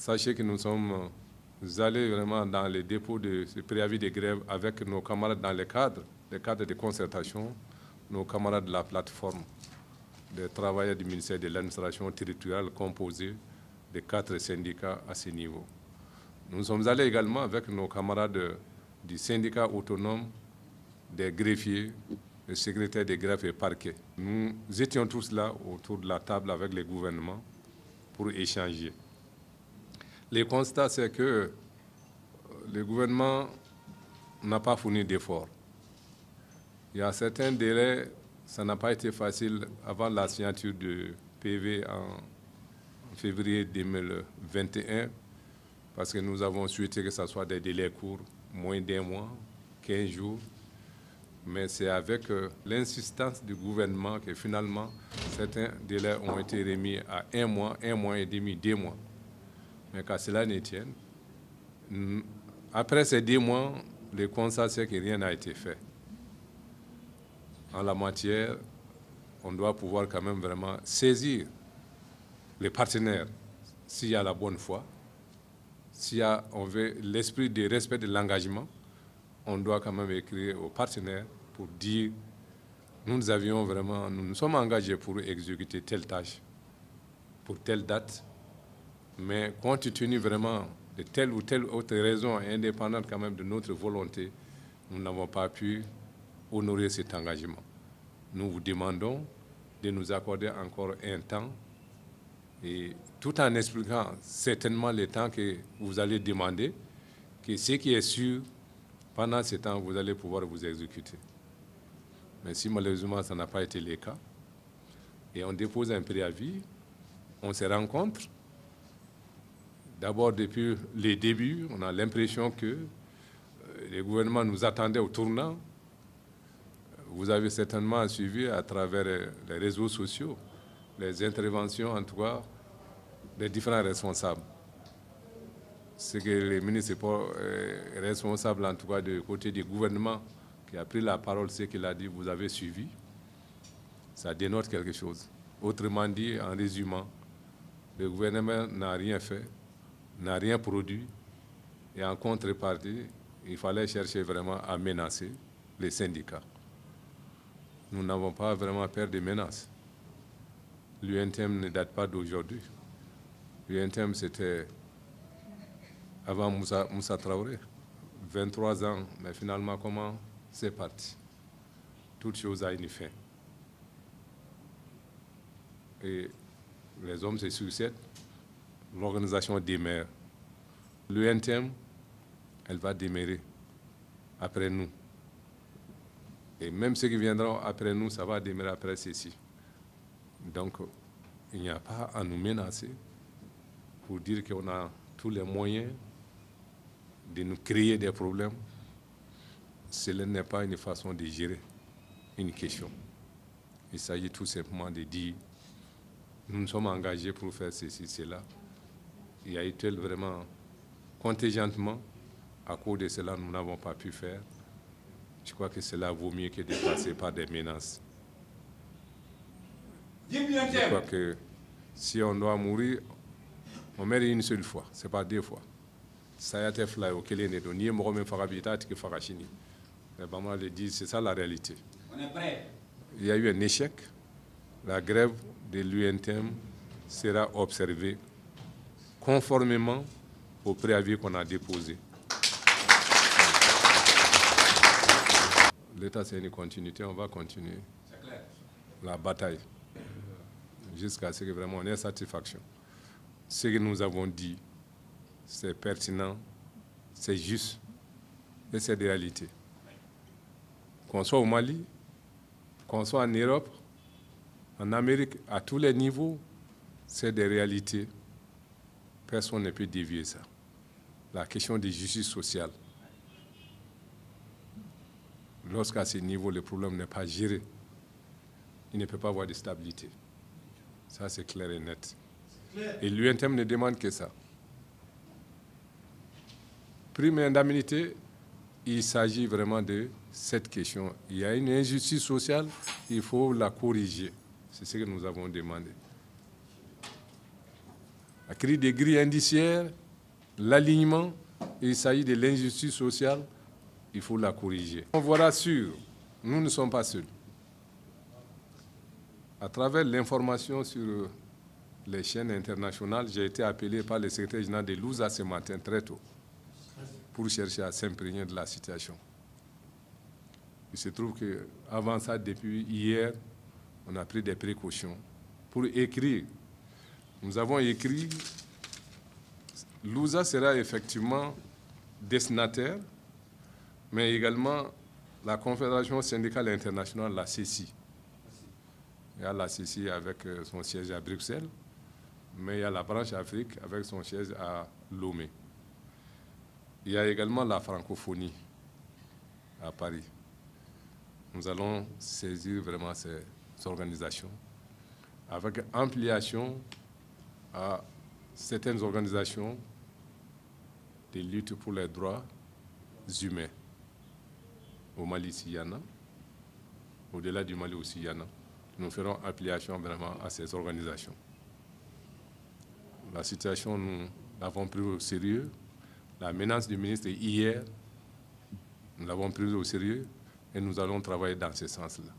Sachez que nous sommes allés vraiment dans les dépôts de ce préavis de grève avec nos camarades dans les cadres de concertation, nos camarades de la plateforme des travailleurs du ministère de l'administration territoriale composée de 4 syndicats à ce niveau. Nous sommes allés également avec nos camarades du syndicat autonome des greffiers, le secrétaire des greffes et parquets. Nous étions tous là autour de la table avec les gouvernements pour échanger. Le constat, c'est que le gouvernement n'a pas fourni d'efforts. Il y a certains délais, ça n'a pas été facile avant la signature du PV en février 2021, parce que nous avons souhaité que ce soit des délais courts, moins d'1 mois, 15 jours. Mais c'est avec l'insistance du gouvernement que finalement, certains délais ont été remis à 1 mois et demi, 2 mois. Mais qu'à cela ne tienne, après ces 2 mois, le constat c'est que rien n'a été fait. En la matière, on doit pouvoir quand même vraiment saisir les partenaires s'il y a la bonne foi, s'il y a l'esprit de respect de l'engagement. On doit quand même écrire aux partenaires pour dire nous nous sommes engagés pour exécuter telle tâche pour telle date, mais compte tenu vraiment de telle ou telle autre raison indépendante quand même de notre volonté, nous n'avons pas pu honorer cet engagement. Nous vous demandons de nous accorder encore un temps, et tout en expliquant certainement le temps que vous allez demander, que ce qui est sûr, pendant ce temps, vous allez pouvoir vous exécuter. Mais si malheureusement, ça n'a pas été le cas, et on dépose un préavis, on se rencontre. D'abord, depuis les débuts, on a l'impression que le gouvernement nous attendait au tournant. Vous avez certainement suivi à travers les réseaux sociaux les interventions, en tout cas, des différents responsables. C'est que le ministre est responsable, en tout cas, du côté du gouvernement, qui a pris la parole, ce qu'il a dit, vous avez suivi. Ça dénote quelque chose. Autrement dit, en résumant, le gouvernement n'a rien fait, n'a rien produit, et en contrepartie, il fallait chercher vraiment à menacer les syndicats. Nous n'avons pas vraiment peur de menaces. L'UNTM ne date pas d'aujourd'hui. L'UNTM, c'était avant Moussa Traoré, 23 ans, mais finalement, comment c'est parti? Toute chose a une fin. Et les hommes se succèdent, l'organisation demeure. L'UNTM, elle va demeurer après nous. Et même ceux qui viendront après nous, ça va demeurer après ceci. Donc, il n'y a pas à nous menacer pour dire qu'on a tous les moyens de nous créer des problèmes. Cela n'est pas une façon de gérer une question. Il s'agit tout simplement de dire nous nous sommes engagés pour faire ceci, cela. Il y a eu tel vraiment contingentement, à cause de cela, nous n'avons pas pu faire. Je crois que cela vaut mieux que de passer par des menaces. Je crois que si on doit mourir, on meurt une seule fois, ce n'est pas 2 fois. Ça a été fly au Kélénédo, ni Morome Farabita, ni Farachini. Mais maman le dit, c'est ça la réalité. On est prêt. Il y a eu un échec. La grève de l'UNTM sera observée conformément au préavis qu'on a déposé. L'État, c'est une continuité, on va continuer la bataille jusqu'à ce que vraiment on ait satisfaction. Ce que nous avons dit, c'est pertinent, c'est juste et c'est des réalités. Qu'on soit au Mali, qu'on soit en Europe, en Amérique, à tous les niveaux, c'est des réalités. Personne ne peut dévier ça. La question de justice sociale. Lorsqu'à ce niveau, le problème n'est pas géré, il ne peut pas avoir de stabilité. Ça, c'est clair et net. Et l'UNTM ne demande que ça. Prime et indemnité, il s'agit vraiment de cette question. Il y a une injustice sociale, il faut la corriger. C'est ce que nous avons demandé. La crise des grilles indiciaires, l'alignement, il s'agit de l'injustice sociale, il faut la corriger. On vous rassure, nous ne sommes pas seuls. À travers l'information sur les chaînes internationales, j'ai été appelé par le secrétaire général de l'USA ce matin très tôt pour chercher à s'imprégner de la situation. Il se trouve qu'avant ça, depuis hier, on a pris des précautions pour écrire. Nous avons écrit, l'USA sera effectivement destinataire, mais également la Confédération syndicale internationale, la CECI. Il y a la CECI avec son siège à Bruxelles, mais il y a la branche Afrique avec son siège à Lomé. Il y a également la francophonie à Paris. Nous allons saisir vraiment ces organisations avec ampliation à certaines organisations de lutte pour les droits humains. Au Mali, il y en a. Au-delà du Mali aussi, il y en a. Nous ferons application vraiment à ces organisations. La situation, nous l'avons prise au sérieux. La menace du ministre hier, nous l'avons prise au sérieux et nous allons travailler dans ce sens-là.